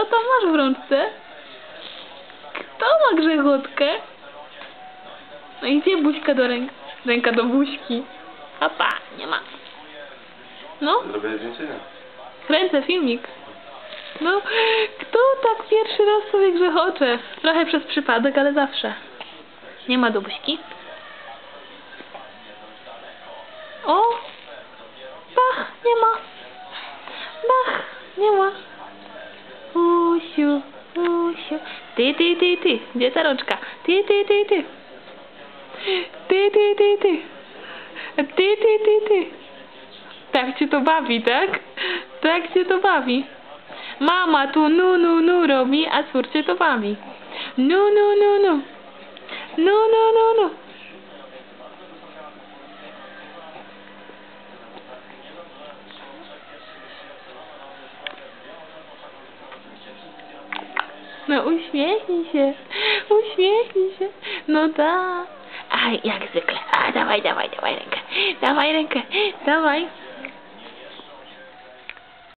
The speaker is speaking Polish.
Co tam masz w rączce? Kto ma grzechotkę? No i gdzie buźka do ręka do buźki? Papa, nie ma. No? Zrobię zdjęcie? Kręcę filmik. No, kto tak pierwszy raz sobie grzechocze? Trochę przez przypadek, ale zawsze. Nie ma do buźki. O! Bach, nie ma. Bach, nie ma. Usiu, usiu. Ty. Gdzie ta rączka? Ty. Ty. Tak cię to bawi, tak? Tak cię to bawi. Mama tu nu robi, a córcie to bawi. Nu. Nu. No uśmiechnij się. Uśmiechnij się. No tak. Aj, jak zwykle. A, dawaj rękę. Dawaj.